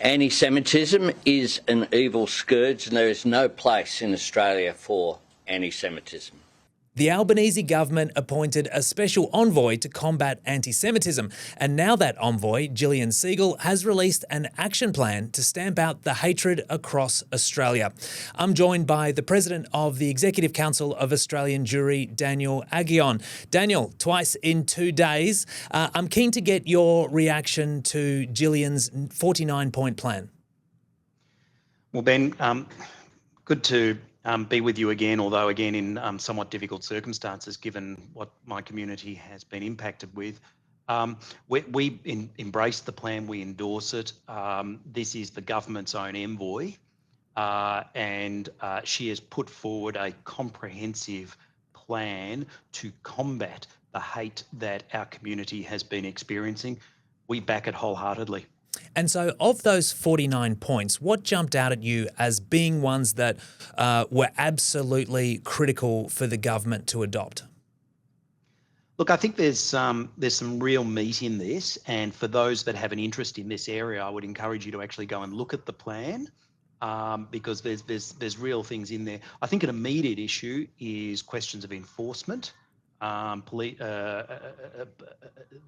Anti-Semitism is an evil scourge and there is no place in Australia for anti-Semitism. The Albanese government appointed a special envoy to combat anti-Semitism, and now that envoy, Gillian Segal, has released an action plan to stamp out the hatred across Australia. I'm joined by the President of the Executive Council of Australian Jewry, Daniel Aghion. Daniel, twice in 2 days. I'm keen to get your reaction to Gillian's 49-point plan. Well, Ben, good to be with you again, although again in somewhat difficult circumstances given what my community has been impacted with. We embrace the plan, we endorse it. This is the government's own envoy, and she has put forward a comprehensive plan to combat the hate that our community has been experiencing. We back it wholeheartedly. And so of those 49 points, what jumped out at you as being ones that were absolutely critical for the government to adopt? Look, I think there's some real meat in this, and for those that have an interest in this area, I would encourage you to actually go and look at the plan, because there's real things in there. I think an immediate issue is questions of enforcement.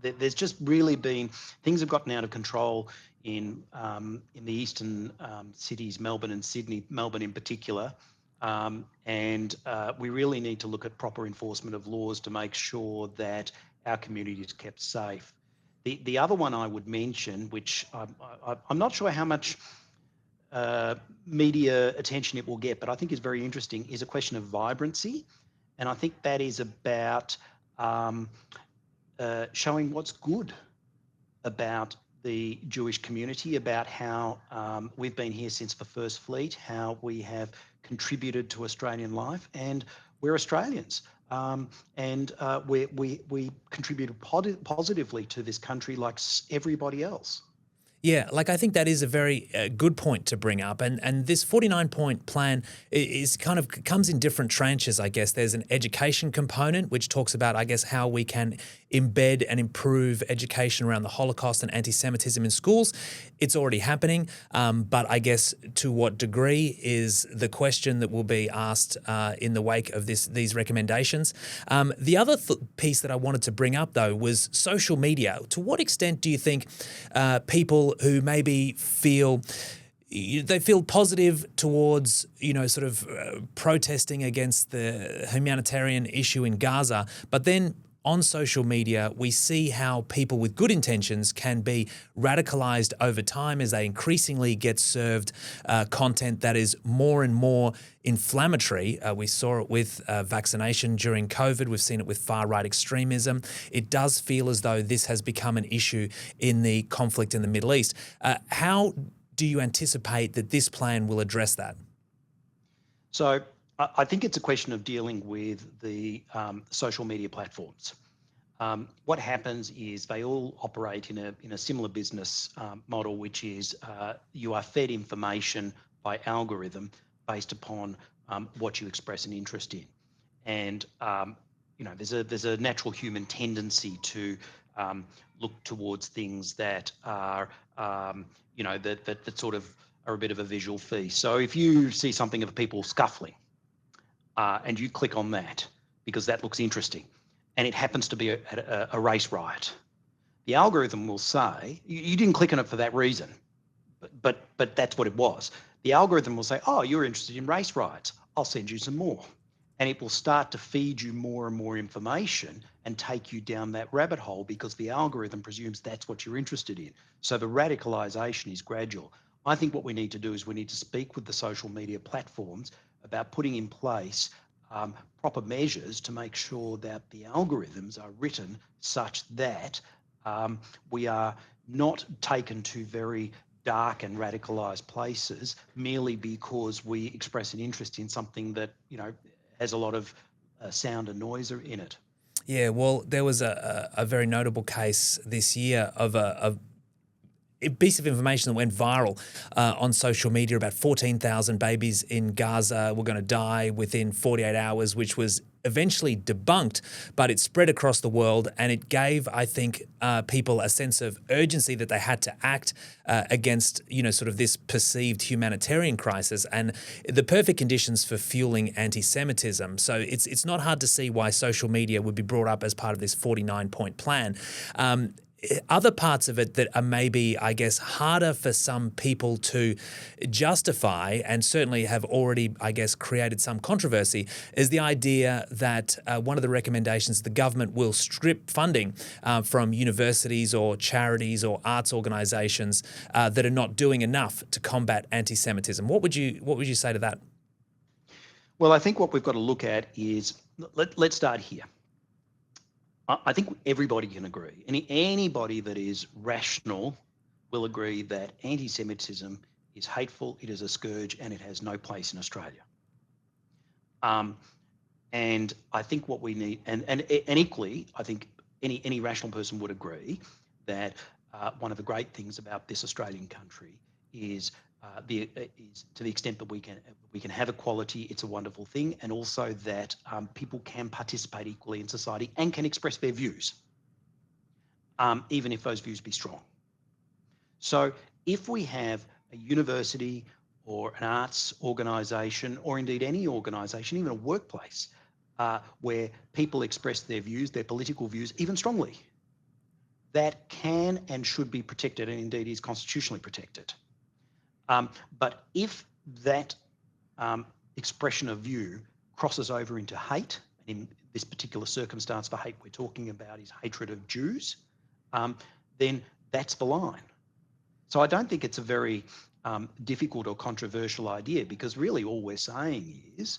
There's just really been, things have gotten out of control in the eastern cities, Melbourne and Sydney, Melbourne in particular, and we really need to look at proper enforcement of laws to make sure that our community is kept safe. The other one I would mention, which I'm not sure how much media attention it will get, but I think is very interesting, is a question of vibrancy. And I think that is about showing what's good about the Jewish community, about how we've been here since the First Fleet, how we have contributed to Australian life, and we're Australians. And we contributed positively to this country like everybody else. Yeah, I think that is a very good point to bring up. And this 49-point plan is kind of comes in different tranches, I guess. There's an education component, which talks about, I guess, how we can embed and improve education around the Holocaust and anti-Semitism in schools. It's already happening, but I guess to what degree is the question that will be asked in the wake of these recommendations. The other piece that I wanted to bring up, though, was social media. To what extent do you think people who maybe feel positive towards, sort of protesting against the humanitarian issue in Gaza, but then on social media, we see how people with good intentions can be radicalized over time as they increasingly get served content that is more and more inflammatory. We saw it with vaccination during COVID. We've seen it with far-right extremism. It does feel as though this has become an issue in the conflict in the Middle East. How do you anticipate that this plan will address that? So I think it's a question of dealing with the social media platforms. What happens is they all operate in a similar business model, which is you are fed information by algorithm based upon what you express an interest in, and there's a natural human tendency to look towards things that are that sort of are a bit of a visual feast. So if you see something of people scuffling, and you click on that because that looks interesting, and it happens to be a race riot, the algorithm will say, you didn't click on it for that reason, but that's what it was. The algorithm will say, oh, you're interested in race riots, I'll send you some more. And it will start to feed you more and more information and take you down that rabbit hole because the algorithm presumes that's what you're interested in. So the radicalization is gradual. I think what we need to do is we need to speak with the social media platforms about putting in place proper measures to make sure that the algorithms are written such that we are not taken to very dark and radicalized places merely because we express an interest in something that has a lot of sound and noise in it. Yeah, well, there was a very notable case this year of piece of information that went viral on social media about 14,000 babies in Gaza were going to die within 48 hours, which was eventually debunked, but it spread across the world, and it gave, I think, people a sense of urgency that they had to act against, sort of this perceived humanitarian crisis and the perfect conditions for fueling anti-Semitism. So it's not hard to see why social media would be brought up as part of this 49-point plan. Other parts of it that are maybe, I guess, harder for some people to justify and certainly have already, I guess, created some controversy is the idea that one of the recommendations the government will strip funding from universities or charities or arts organisations that are not doing enough to combat anti-Semitism. What would you say to that? Well, I think what we've got to look at is, let's start here. I think everybody can agree. Anybody that is rational will agree that anti-Semitism is hateful, it is a scourge, and it has no place in Australia. And I think what we need, and equally, I think any rational person would agree that one of the great things about this Australian country is to the extent that we can have equality, it's a wonderful thing, and also that people can participate equally in society and can express their views, even if those views be strong. So if we have a university or an arts organisation, or indeed any organisation, even a workplace, where people express their views, their political views, even strongly, that can and should be protected, and indeed is constitutionally protected. But if that expression of view crosses over into hate, and in this particular circumstance for hate we're talking about is hatred of Jews, then that's the line. So I don't think it's a very difficult or controversial idea, because really all we're saying is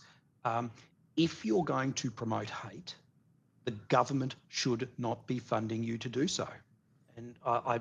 if you're going to promote hate, the government should not be funding you to do so. And I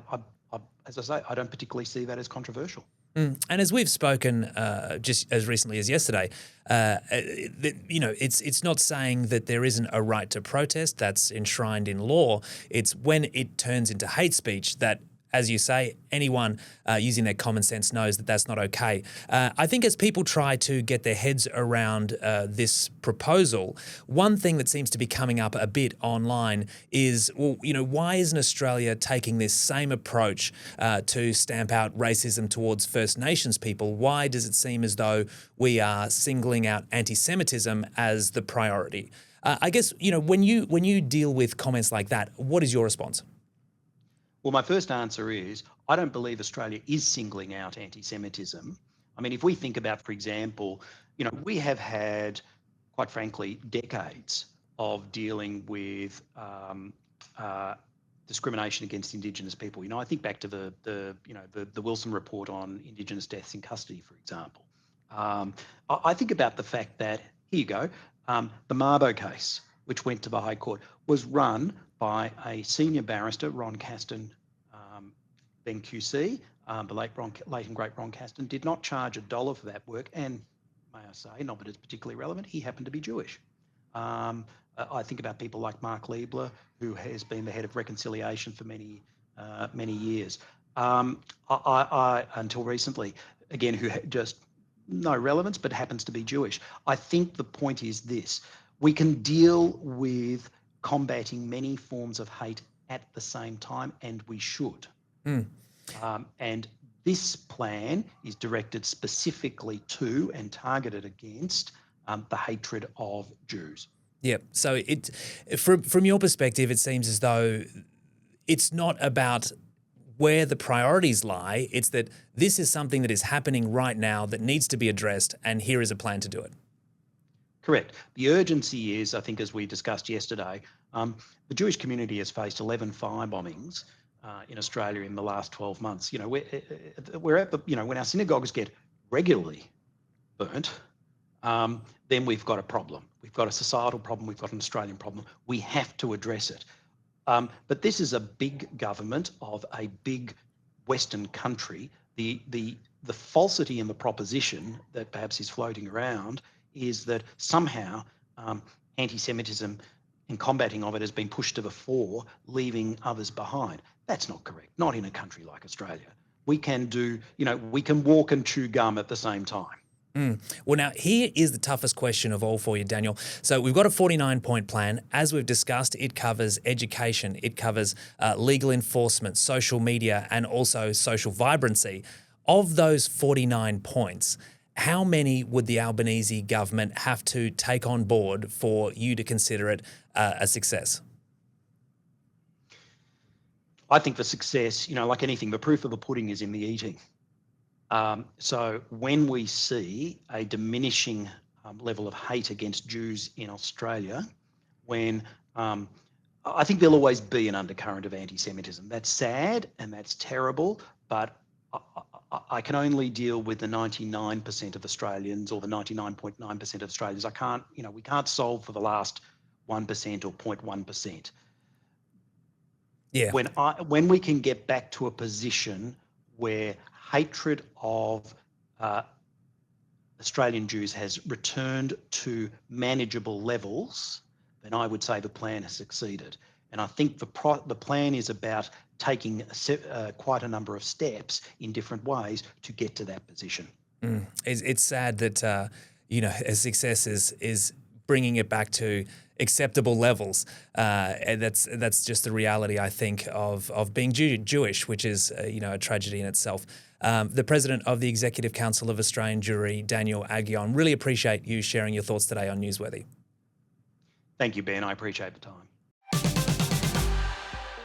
as I say, I don't particularly see that as controversial. And as we've spoken just as recently as yesterday, it's not saying that there isn't a right to protest that's enshrined in law. It's when it turns into hate speech that, as you say, anyone using their common sense knows that that's not okay. I think as people try to get their heads around this proposal, one thing that seems to be coming up a bit online is, why isn't Australia taking this same approach to stamp out racism towards First Nations people? Why does it seem as though we are singling out anti-Semitism as the priority? I guess, when you deal with comments like that, what is your response? Well, my first answer is I don't believe Australia is singling out anti-Semitism. I mean, if we think about, for example, we have had, quite frankly, decades of dealing with discrimination against Indigenous people. I think back to the Wilson report on Indigenous deaths in custody, for example. I think about the fact that, here you go, the Mabo case, which went to the High Court, was run by a senior barrister, Ron Caston, then QC, the late and great Ron Caston, did not charge $1 for that work, and may I say, not that it's particularly relevant, he happened to be Jewish. I think about people like Mark Liebler, who has been the head of reconciliation for many years, until recently, again, who had just no relevance, but happens to be Jewish. I think the point is this: we can deal with combating many forms of hate at the same time, and we should. And this plan is directed specifically to and targeted against the hatred of Jews. Yeah. So from your perspective, it seems as though it's not about where the priorities lie. It's that this is something that is happening right now that needs to be addressed, and here is a plan to do it. Correct. The urgency is, I think, as we discussed yesterday, the Jewish community has faced 11 fire bombings in Australia in the last 12 months. We're at the, when our synagogues get regularly burnt, then we've got a problem. We've got a societal problem. We've got an Australian problem. We have to address it. But this is a big government of a big Western country. The falsity in the proposition that perhaps is floating around is that somehow anti-Semitism and combating of it has been pushed to the fore, leaving others behind. That's not correct, not in a country like Australia. we can do, we can walk and chew gum at the same time. Well, now here is the toughest question of all for you, Daniel. So we've got a 49-point plan. As we've discussed, it covers education, it covers legal enforcement, social media, and also social vibrancy. Of those 49 points, how many would the Albanese government have to take on board for you to consider it a success? I think for success, like anything, the proof of the pudding is in the eating. So when we see a diminishing level of hate against Jews in Australia, when I think there'll always be an undercurrent of anti-Semitism. That's sad and that's terrible, but I can only deal with the 99% of Australians, or the 99.9% of Australians. We can't solve for the last 1% or 0.1%. Yeah. When we can get back to a position where hatred of Australian Jews has returned to manageable levels, then I would say the plan has succeeded. And I think the plan is about taking quite a number of steps in different ways to get to that position. It's sad that a success is bringing it back to acceptable levels. And that's just the reality, I think, of being Jewish, which is a tragedy in itself. The President of the Executive Council of Australian Jewry, Daniel Aghion, really appreciate you sharing your thoughts today on Newsworthy. Thank you, Ben. I appreciate the time.